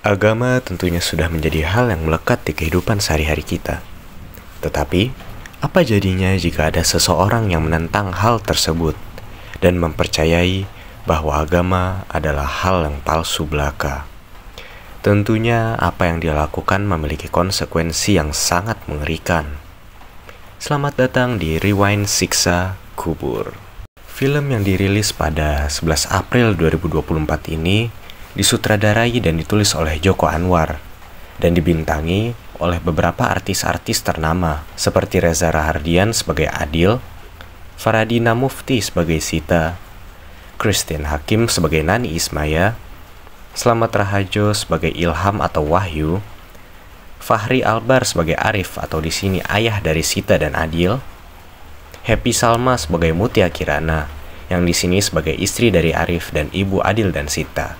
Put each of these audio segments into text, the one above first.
Agama tentunya sudah menjadi hal yang melekat di kehidupan sehari-hari kita. Tetapi, apa jadinya jika ada seseorang yang menentang hal tersebut dan mempercayai bahwa agama adalah hal yang palsu belaka? Tentunya apa yang dia lakukan memiliki konsekuensi yang sangat mengerikan. Selamat datang di Rewind Siksa Kubur. Film yang dirilis pada 11 April 2024 ini disutradarai dan ditulis oleh Joko Anwar dan dibintangi oleh beberapa artis-artis ternama seperti Reza Rahardian sebagai Adil, Faradina Mufti sebagai Sita, Christine Hakim sebagai Nani Ismaya, Slamet Rahajo sebagai Ilham atau Wahyu, Fahri Albar sebagai Arif atau di sini ayah dari Sita dan Adil, Happy Salma sebagai Mutia Kirana yang di sini sebagai istri dari Arif dan ibu Adil dan Sita.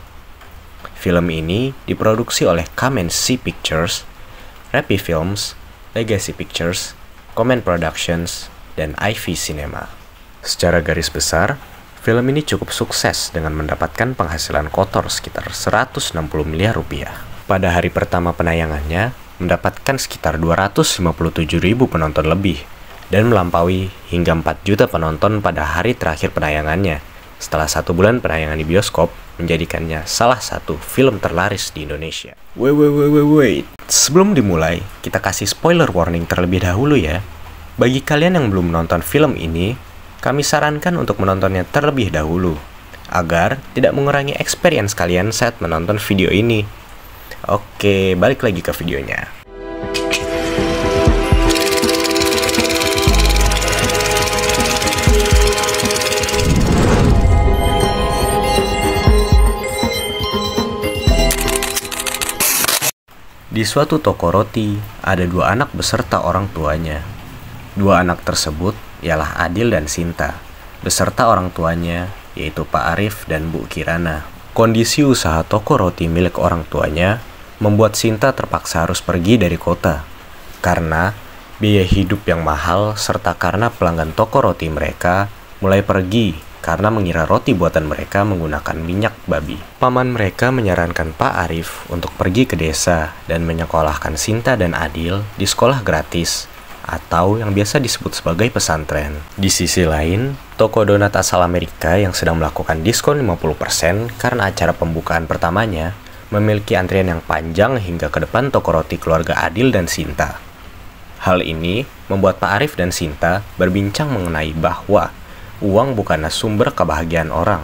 Film ini diproduksi oleh Kamensi Pictures, Rapi Films, Legacy Pictures, Comment Productions, dan Ivy Cinema. Secara garis besar, film ini cukup sukses dengan mendapatkan penghasilan kotor sekitar 160 miliar rupiah. Pada hari pertama penayangannya, mendapatkan sekitar 257.000 penonton lebih, dan melampaui hingga 4 juta penonton pada hari terakhir penayangannya, setelah 1 bulan penayangan di bioskop, menjadikannya salah satu film terlaris di Indonesia. Wait. Sebelum dimulai, kita kasih spoiler warning terlebih dahulu ya. Bagi kalian yang belum menonton film ini, kami sarankan untuk menontonnya terlebih dahulu, agar tidak mengurangi experience kalian saat menonton video ini. Oke, balik lagi ke videonya. Di suatu toko roti, ada 2 anak beserta orang tuanya. 2 anak tersebut ialah Adil dan Sinta, beserta orang tuanya, yaitu Pak Arif dan Bu Kirana. Kondisi usaha toko roti milik orang tuanya membuat Sinta terpaksa harus pergi dari kota, karena biaya hidup yang mahal serta karena pelanggan toko roti mereka mulai pergi karena mengira roti buatan mereka menggunakan minyak babi. Paman mereka menyarankan Pak Arif untuk pergi ke desa dan menyekolahkan Sinta dan Adil di sekolah gratis, atau yang biasa disebut sebagai pesantren. Di sisi lain, toko donat asal Amerika yang sedang melakukan diskon 50% karena acara pembukaan pertamanya memiliki antrian yang panjang hingga ke depan toko roti keluarga Adil dan Sinta. Hal ini membuat Pak Arif dan Sinta berbincang mengenai bahwa uang bukanlah sumber kebahagiaan orang.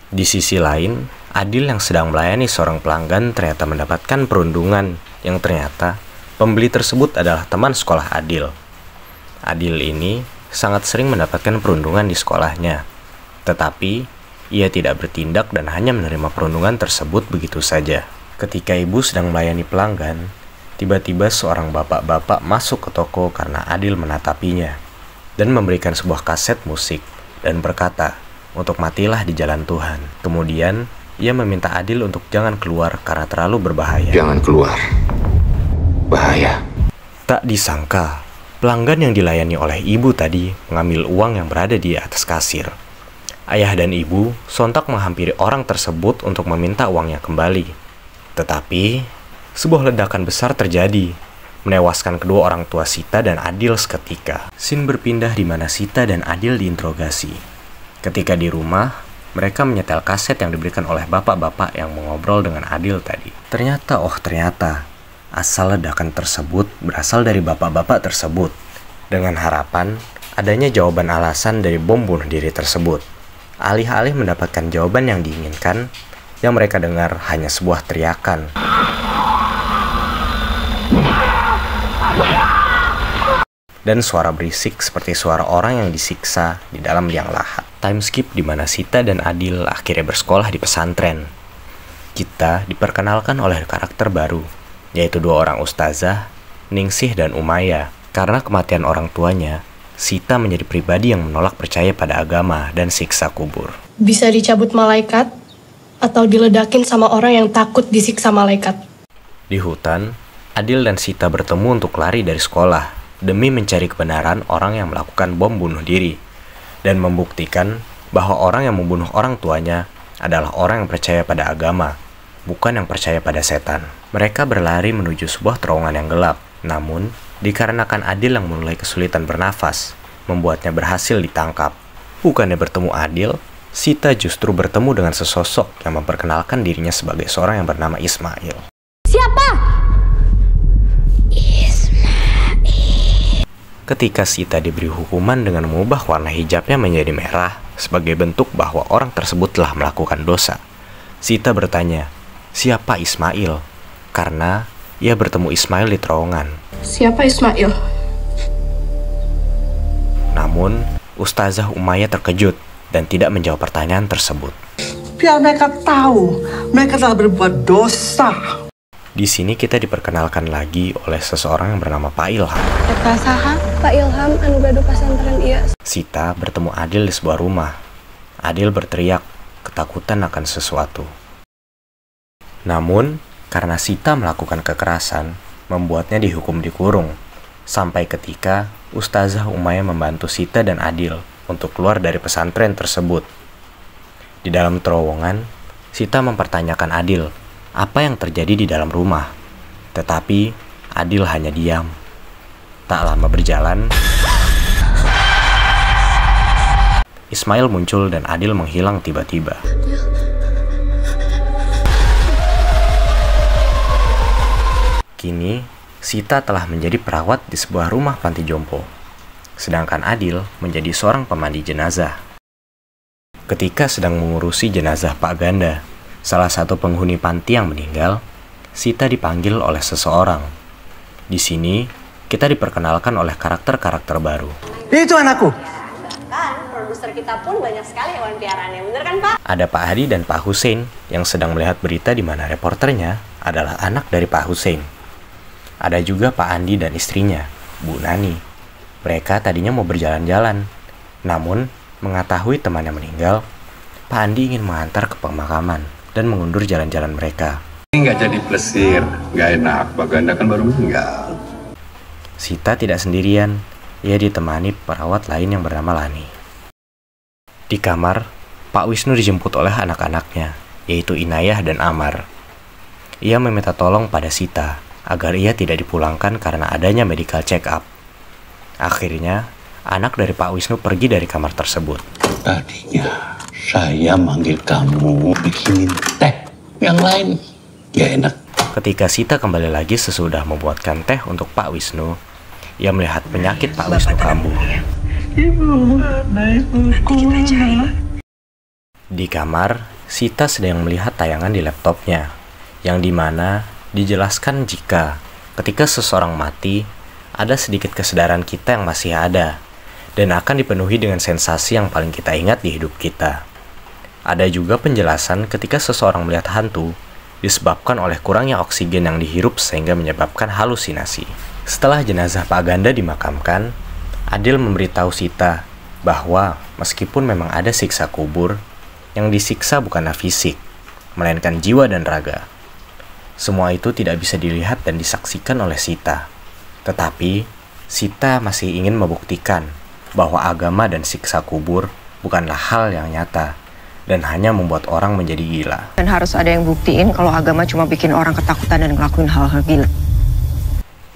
Di sisi lain, Adil yang sedang melayani seorang pelanggan ternyata mendapatkan perundungan yang ternyata pembeli tersebut adalah teman sekolah Adil. Adil ini sangat sering mendapatkan perundungan di sekolahnya, tetapi ia tidak bertindak dan hanya menerima perundungan tersebut begitu saja. Ketika ibu sedang melayani pelanggan, tiba-tiba seorang bapak-bapak masuk ke toko karena Adil menatapinya dan memberikan sebuah kaset musik dan berkata untuk matilah di jalan Tuhan. Kemudian ia meminta Adil untuk jangan keluar karena terlalu berbahaya. Jangan keluar, bahaya. Tak disangka, pelanggan yang dilayani oleh ibu tadi mengambil uang yang berada di atas kasir. Ayah dan ibu sontak menghampiri orang tersebut untuk meminta uangnya kembali. Tetapi sebuah ledakan besar terjadi, menewaskan kedua orang tua Sita dan Adil seketika. Scene berpindah di mana Sita dan Adil diinterogasi. Ketika di rumah, mereka menyetel kaset yang diberikan oleh bapak-bapak yang mengobrol dengan Adil tadi. Ternyata, asal ledakan tersebut berasal dari bapak-bapak tersebut, dengan harapan adanya jawaban alasan dari bom bunuh diri tersebut. Alih-alih mendapatkan jawaban yang diinginkan, yang mereka dengar hanya sebuah teriakan. Dan suara berisik seperti suara orang yang disiksa di dalam liang lahat. Time skip di mana Sita dan Adil akhirnya bersekolah di pesantren. Kita diperkenalkan oleh karakter baru, yaitu 2 orang ustazah, Ningsih dan Umaya. Karena kematian orang tuanya, Sita menjadi pribadi yang menolak percaya pada agama dan siksa kubur. Bisa dicabut malaikat atau diledakin sama orang yang takut disiksa malaikat. Di hutan, Adil dan Sita bertemu untuk lari dari sekolah demi mencari kebenaran orang yang melakukan bom bunuh diri dan membuktikan bahwa orang yang membunuh orang tuanya adalah orang yang percaya pada agama bukan yang percaya pada setan. Mereka berlari menuju sebuah terowongan yang gelap. Namun, dikarenakan Adil yang mulai kesulitan bernafas, membuatnya berhasil ditangkap. Bukannya bertemu Adil, Sita justru bertemu dengan sesosok yang memperkenalkan dirinya sebagai seorang yang bernama Ismail. Siapa? Ketika Sita diberi hukuman dengan mengubah warna hijabnya menjadi merah sebagai bentuk bahwa orang tersebut telah melakukan dosa, Sita bertanya, siapa Ismail? Karena ia bertemu Ismail di terowongan. Siapa Ismail? Namun, Ustazah Umayyah terkejut dan tidak menjawab pertanyaan tersebut. Biar mereka tahu, mereka telah berbuat dosa. Di sini kita diperkenalkan lagi oleh seseorang yang bernama Pak Ilham. Eta saha? Pak Ilham anu gaduh pesantren ieu. Sita bertemu Adil di sebuah rumah. Adil berteriak, ketakutan akan sesuatu. Namun, karena Sita melakukan kekerasan, membuatnya dihukum dikurung. Sampai ketika Ustazah Umayyah membantu Sita dan Adil untuk keluar dari pesantren tersebut. Di dalam terowongan, Sita mempertanyakan Adil apa yang terjadi di dalam rumah. Tetapi Adil hanya diam. Tak lama berjalan, Ismail muncul dan Adil menghilang tiba-tiba. Kini, Sita telah menjadi perawat di sebuah rumah panti jompo, sedangkan Adil menjadi seorang pemandi jenazah. Ketika sedang mengurusi jenazah Pak Ganda, salah satu penghuni panti yang meninggal, Sita dipanggil oleh seseorang. Di sini, kita diperkenalkan oleh karakter-karakter baru. Itu anakku. Kan, produser kita pun banyak sekali hewan piaraannya, bener kan Pak? Ada Pak Hadi dan Pak Hussein yang sedang melihat berita di mana reporternya adalah anak dari Pak Hussein. Ada juga Pak Andi dan istrinya, Bu Nani. Mereka tadinya mau berjalan-jalan, namun mengetahui temannya meninggal, Pak Andi ingin mengantar ke pemakaman dan mengundur jalan-jalan mereka. Ini nggak jadi plesir, nggak enak. Pak Ganda kan baru meninggal. Sita tidak sendirian, ia ditemani perawat lain yang bernama Lani. Di kamar, Pak Wisnu dijemput oleh anak-anaknya, yaitu Inayah dan Amar. Ia meminta tolong pada Sita agar ia tidak dipulangkan karena adanya medical check-up. Akhirnya, anak dari Pak Wisnu pergi dari kamar tersebut. Tadinya saya manggil kamu bikinin teh, yang lain ya enak. Ketika Sita kembali lagi sesudah membuatkan teh untuk Pak Wisnu, ia melihat penyakit Pak Wisnu kambuh. Di kamar, Sita sedang melihat tayangan di laptopnya, yang dimana dijelaskan jika ketika seseorang mati, ada sedikit kesadaran kita yang masih ada, dan akan dipenuhi dengan sensasi yang paling kita ingat di hidup kita. Ada juga penjelasan ketika seseorang melihat hantu, disebabkan oleh kurangnya oksigen yang dihirup sehingga menyebabkan halusinasi. Setelah jenazah Pak Ganda dimakamkan, Adil memberitahu Sita bahwa meskipun memang ada siksa kubur, yang disiksa bukanlah fisik, melainkan jiwa dan raga. Semua itu tidak bisa dilihat dan disaksikan oleh Sita. Tetapi, Sita masih ingin membuktikan bahwa agama dan siksa kubur bukanlah hal yang nyata dan hanya membuat orang menjadi gila. Dan harus ada yang buktiin kalau agama cuma bikin orang ketakutan dan ngelakuin hal-hal gila.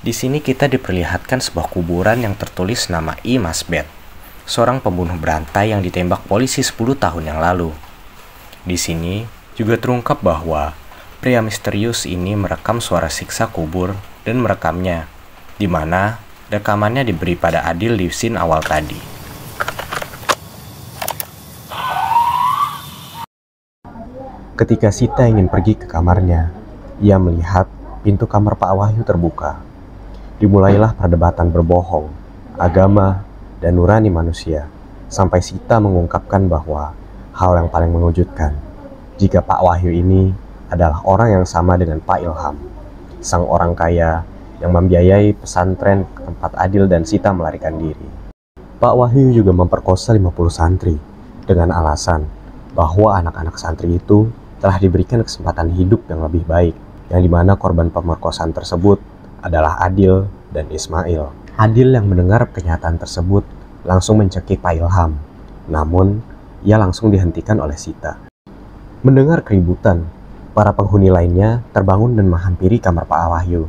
Di sini kita diperlihatkan sebuah kuburan yang tertulis nama I. Masbet, seorang pembunuh berantai yang ditembak polisi 10 tahun yang lalu. Di sini juga terungkap bahwa pria misterius ini merekam suara siksa kubur dan merekamnya, di mana rekamannya diberi pada Adil di scene awal tadi. Ketika Sita ingin pergi ke kamarnya, ia melihat pintu kamar Pak Wahyu terbuka. Dimulailah perdebatan berbohong, agama, dan nurani manusia, sampai Sita mengungkapkan bahwa hal yang paling mengejutkan, jika Pak Wahyu ini adalah orang yang sama dengan Pak Ilham, sang orang kaya yang membiayai pesantren tempat Adil dan Sita melarikan diri. Pak Wahyu juga memperkosa 50 santri dengan alasan bahwa anak-anak santri itu telah diberikan kesempatan hidup yang lebih baik, yang dimana korban pemerkosaan tersebut adalah Adil dan Ismail. Adil yang mendengar kenyataan tersebut langsung mencekik Pak Ilham, namun ia langsung dihentikan oleh Sita. Mendengar keributan, Para penghuni lainnya terbangun dan menghampiri kamar Pak Wahyu.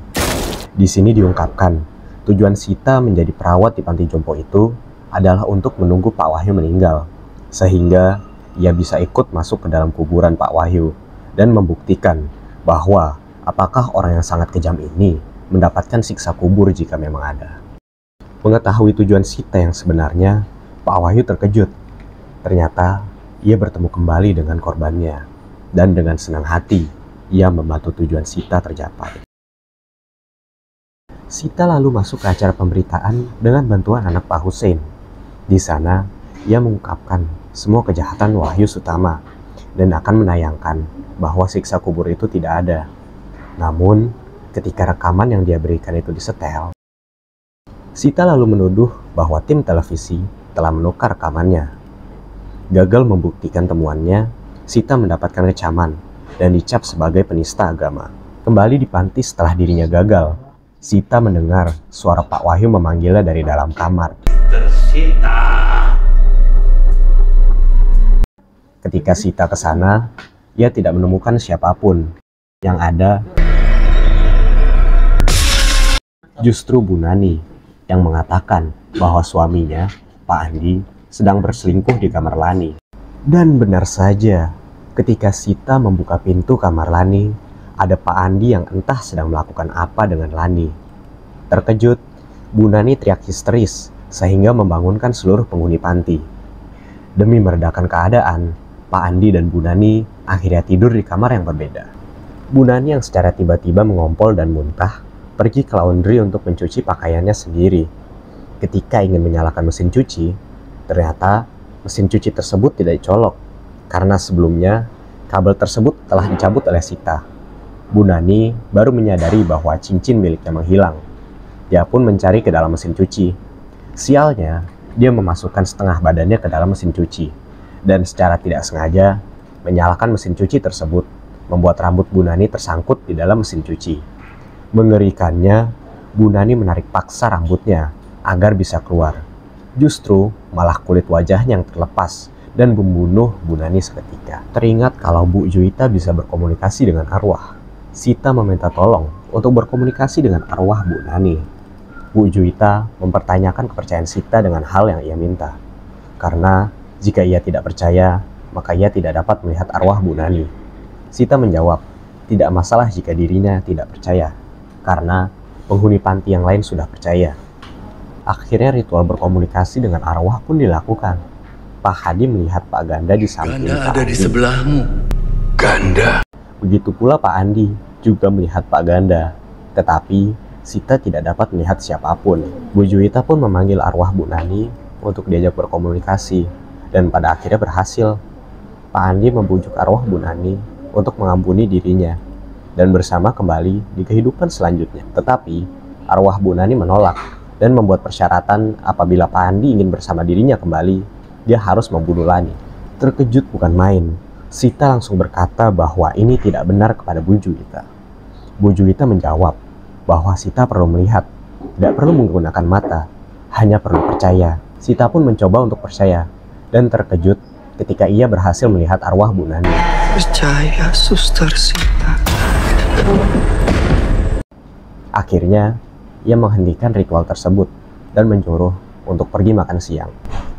Di sini diungkapkan, tujuan Sita menjadi perawat di panti jompo itu adalah untuk menunggu Pak Wahyu meninggal, sehingga ia bisa ikut masuk ke dalam kuburan Pak Wahyu dan membuktikan bahwa apakah orang yang sangat kejam ini mendapatkan siksa kubur jika memang ada. Mengetahui tujuan Sita yang sebenarnya, Pak Wahyu terkejut. Ternyata ia bertemu kembali dengan korbannya, dan dengan senang hati ia membantu tujuan Sita tercapai. Sita lalu masuk ke acara pemberitaan dengan bantuan anak Pak Hussein. Di sana, ia mengungkapkan semua kejahatan Wahyu Sutama dan akan menayangkan bahwa siksa kubur itu tidak ada. Namun, ketika rekaman yang dia berikan itu disetel, Sita lalu menuduh bahwa tim televisi telah menukar rekamannya. Gagal membuktikan temuannya, Sita mendapatkan kecaman dan dicap sebagai penista agama. Kembali di panti setelah dirinya gagal, Sita mendengar suara Pak Wahyu memanggilnya dari dalam kamar. Tersita. Ketika Sita ke sana, ia tidak menemukan siapapun. Yang ada justru Bu Nani yang mengatakan bahwa suaminya, Pak Andi, sedang berselingkuh di kamar Lani. Dan benar saja, ketika Sita membuka pintu kamar Lani, ada Pak Andi yang entah sedang melakukan apa dengan Lani. Terkejut, Bu Nani teriak histeris sehingga membangunkan seluruh penghuni panti. Demi meredakan keadaan, Pak Andi dan Bu Nani akhirnya tidur di kamar yang berbeda. Bu Nani yang secara tiba-tiba mengompol dan muntah pergi ke laundry untuk mencuci pakaiannya sendiri. Ketika ingin menyalakan mesin cuci, ternyata mesin cuci tersebut tidak dicolok karena sebelumnya kabel tersebut telah dicabut oleh Sita. Bu Nani baru menyadari bahwa cincin miliknya menghilang. Dia pun mencari ke dalam mesin cuci. Sialnya, dia memasukkan setengah badannya ke dalam mesin cuci dan secara tidak sengaja menyalakan mesin cuci tersebut, membuat rambut Bu Nani tersangkut di dalam mesin cuci. Mengerikannya, Bu Nani menarik paksa rambutnya agar bisa keluar. Justru malah kulit wajahnya yang terlepas dan membunuh Bu Nani seketika. Teringat kalau Bu Juwita bisa berkomunikasi dengan arwah, Sita meminta tolong untuk berkomunikasi dengan arwah Bu Nani. Bu Juwita mempertanyakan kepercayaan Sita dengan hal yang ia minta. Karena jika ia tidak percaya, maka ia tidak dapat melihat arwah Bu Nani. Sita menjawab, tidak masalah jika dirinya tidak percaya, karena penghuni panti yang lain sudah percaya. Akhirnya ritual berkomunikasi dengan arwah pun dilakukan. Pak Hadi melihat Pak Ganda di samping Ganda Pak ada Andi. di sebelahmu. Ganda. Begitu pula Pak Andi juga melihat Pak Ganda. Tetapi Sita tidak dapat melihat siapapun. Bu Juwita pun memanggil arwah Bu Nani untuk diajak berkomunikasi. Dan pada akhirnya berhasil. Pak Andi membujuk arwah Bu Nani untuk mengampuni dirinya dan bersama kembali di kehidupan selanjutnya. Tetapi arwah Bu Nani menolak dan membuat persyaratan apabila Pak Andi ingin bersama dirinya kembali, dia harus membunuh Lani. Terkejut bukan main, Sita langsung berkata bahwa ini tidak benar kepada Bu Juwita. Bu Juwita menjawab bahwa Sita perlu melihat, tidak perlu menggunakan mata, hanya perlu percaya. Sita pun mencoba untuk percaya dan terkejut ketika ia berhasil melihat arwah Bu Nani. Percaya, Suster Sita. Akhirnya, ia menghentikan ritual tersebut dan menyuruh untuk pergi makan siang.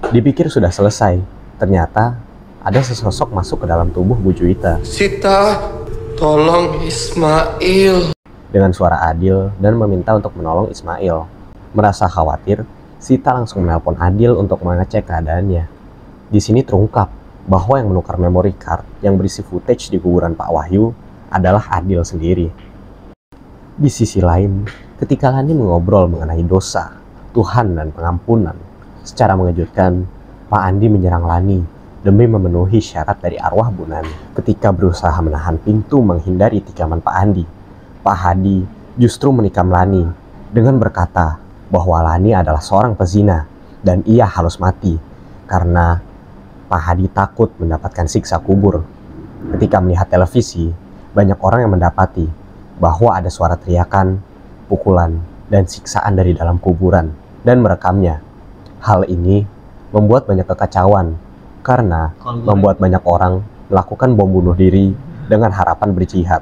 Dipikir sudah selesai, ternyata ada sesosok masuk ke dalam tubuh Bu Juwita. Sita, tolong Ismail. Dengan suara adil dan meminta untuk menolong Ismail. Merasa khawatir, Sita langsung menelpon Adil untuk mengecek keadaannya. Di sini terungkap bahwa yang menukar memory card yang berisi footage di kuburan Pak Wahyu adalah Adil sendiri. Di sisi lain, ketika Lani mengobrol mengenai dosa, Tuhan dan pengampunan, secara mengejutkan, Pak Andi menyerang Lani demi memenuhi syarat dari arwah Bu Nani. Ketika berusaha menahan pintu menghindari tikaman Pak Andi, Pak Hadi justru menikam Lani dengan berkata bahwa Lani adalah seorang pezina dan ia harus mati karena Pak Hadi takut mendapatkan siksa kubur. Ketika melihat televisi, banyak orang yang mendapati bahwa ada suara teriakan, pukulan, dan siksaan dari dalam kuburan dan merekamnya. Hal ini membuat banyak kekacauan karena membuat banyak orang melakukan bom bunuh diri dengan harapan berjihad.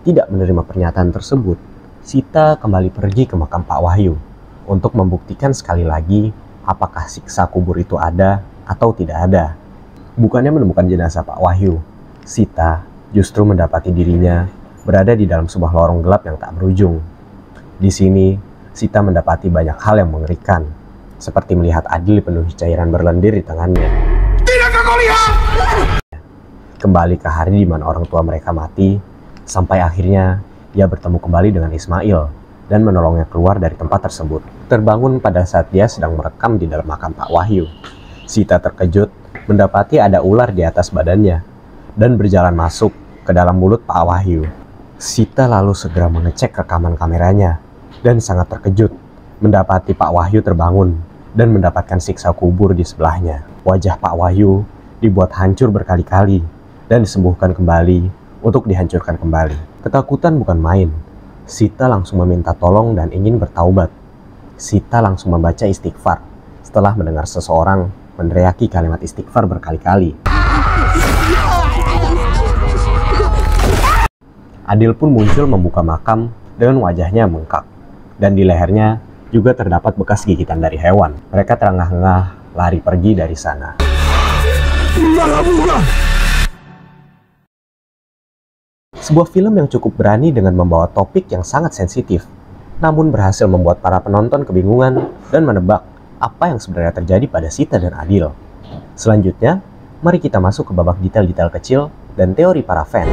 Tidak menerima pernyataan tersebut, Sita kembali pergi ke makam Pak Wahyu untuk membuktikan sekali lagi apakah siksa kubur itu ada atau tidak ada. Bukannya menemukan jenazah Pak Wahyu, Sita justru mendapati dirinya berada di dalam sebuah lorong gelap yang tak berujung. Di sini, Sita mendapati banyak hal yang mengerikan, seperti melihat Adil dipenuhi cairan berlendir di tangannya. Tidakkah kau lihat? Kembali ke hari di mana orang tua mereka mati, sampai akhirnya ia bertemu kembali dengan Ismail dan menolongnya keluar dari tempat tersebut. Terbangun pada saat dia sedang merekam di dalam makam Pak Wahyu. Sita terkejut mendapati ada ular di atas badannya dan berjalan masuk ke dalam mulut Pak Wahyu. Sita lalu segera mengecek rekaman kameranya dan sangat terkejut mendapati Pak Wahyu terbangun dan mendapatkan siksa kubur di sebelahnya. Wajah Pak Wahyu dibuat hancur berkali-kali dan disembuhkan kembali untuk dihancurkan kembali. Ketakutan bukan main. Sita langsung meminta tolong dan ingin bertaubat. Sita langsung membaca istighfar setelah mendengar seseorang meneriaki kalimat istighfar berkali-kali. Adil pun muncul membuka makam dengan wajahnya bengkak, dan di lehernya juga terdapat bekas gigitan dari hewan. Mereka terengah-engah lari pergi dari sana. Sebuah film yang cukup berani dengan membawa topik yang sangat sensitif, namun berhasil membuat para penonton kebingungan dan menebak apa yang sebenarnya terjadi pada Sita dan Adil. Selanjutnya, mari kita masuk ke babak detail-detail kecil dan teori para fans.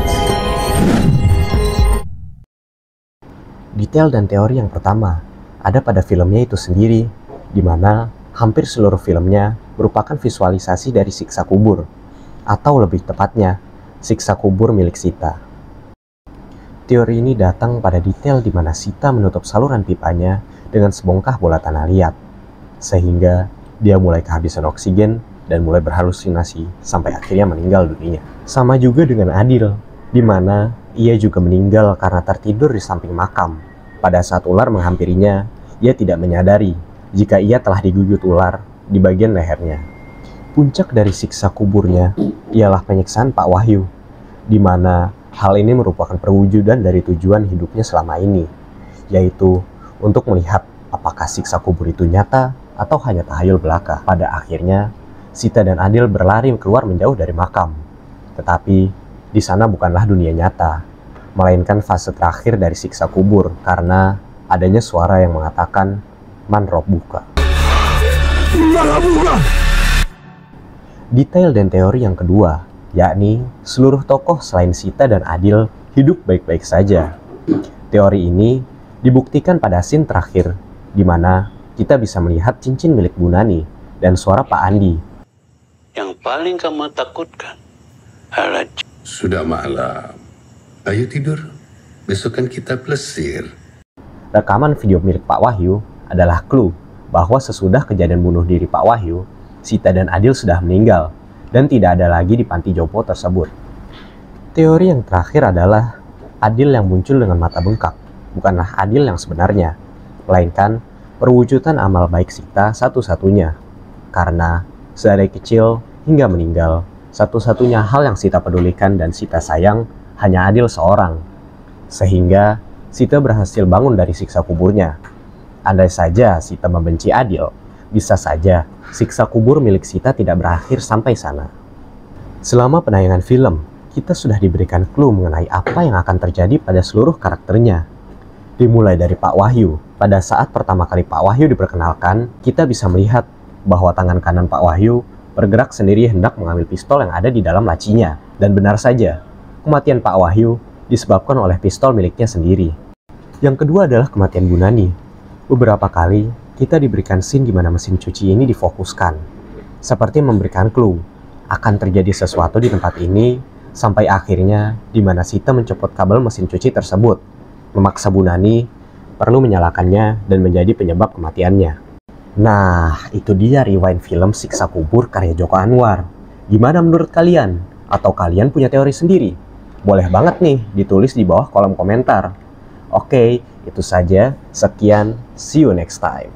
Detail dan teori yang pertama ada pada filmnya itu sendiri, di mana hampir seluruh filmnya merupakan visualisasi dari siksa kubur, atau lebih tepatnya, siksa kubur milik Sita. Teori ini datang pada detail di mana Sita menutup saluran pipanya dengan sebongkah bola tanah liat, sehingga dia mulai kehabisan oksigen dan mulai berhalusinasi sampai akhirnya meninggal dunia. Sama juga dengan Adil, di mana ia juga meninggal karena tertidur di samping makam. Pada saat ular menghampirinya, ia tidak menyadari jika ia telah digigit ular di bagian lehernya. Puncak dari siksa kuburnya ialah penyiksaan Pak Wahyu, di mana hal ini merupakan perwujudan dari tujuan hidupnya selama ini, yaitu untuk melihat apakah siksa kubur itu nyata atau hanya tahayul belaka. Pada akhirnya, Sita dan Adil berlari keluar menjauh dari makam. Tetapi, di sana bukanlah dunia nyata, melainkan fase terakhir dari siksa kubur karena adanya suara yang mengatakan Man Rabbuka. Detail dan teori yang kedua, yakni seluruh tokoh selain Sita dan Adil hidup baik-baik saja. Teori ini dibuktikan pada scene terakhir, di mana kita bisa melihat cincin milik Bu Nani dan suara Pak Andi. Yang paling kamu takutkan adalah... Sudah malam. Ayo tidur. Besok kan kita plesir. Rekaman video milik Pak Wahyu adalah clue bahwa sesudah kejadian bunuh diri Pak Wahyu, Sita dan Adil sudah meninggal dan tidak ada lagi di panti jompo tersebut. Teori yang terakhir adalah Adil yang muncul dengan mata bengkak bukanlah Adil yang sebenarnya, melainkan perwujudan amal baik Sita satu-satunya. Karena sedari kecil hingga meninggal, satu-satunya hal yang Sita pedulikan dan Sita sayang hanya Adil seorang. Sehingga Sita berhasil bangun dari siksa kuburnya. Andai saja Sita membenci Adil, bisa saja siksa kubur milik Sita tidak berakhir sampai sana. Selama penayangan film, kita sudah diberikan clue mengenai apa yang akan terjadi pada seluruh karakternya. Dimulai dari Pak Wahyu. Pada saat pertama kali Pak Wahyu diperkenalkan, kita bisa melihat bahwa tangan kanan Pak Wahyu bergerak sendiri hendak mengambil pistol yang ada di dalam lacinya. Dan benar saja, kematian Pak Wahyu disebabkan oleh pistol miliknya sendiri. Yang kedua adalah kematian Bu Nani. Beberapa kali kita diberikan scene di mana mesin cuci ini difokuskan, seperti memberikan clue akan terjadi sesuatu di tempat ini, sampai akhirnya di mana Sita mencopot kabel mesin cuci tersebut, memaksa Bu Nani perlu menyalakannya dan menjadi penyebab kematiannya. Nah, itu dia rewind film Siksa Kubur karya Joko Anwar. Gimana menurut kalian? Atau kalian punya teori sendiri? Boleh banget nih ditulis di bawah kolom komentar. Oke, itu saja. Sekian, see you next time.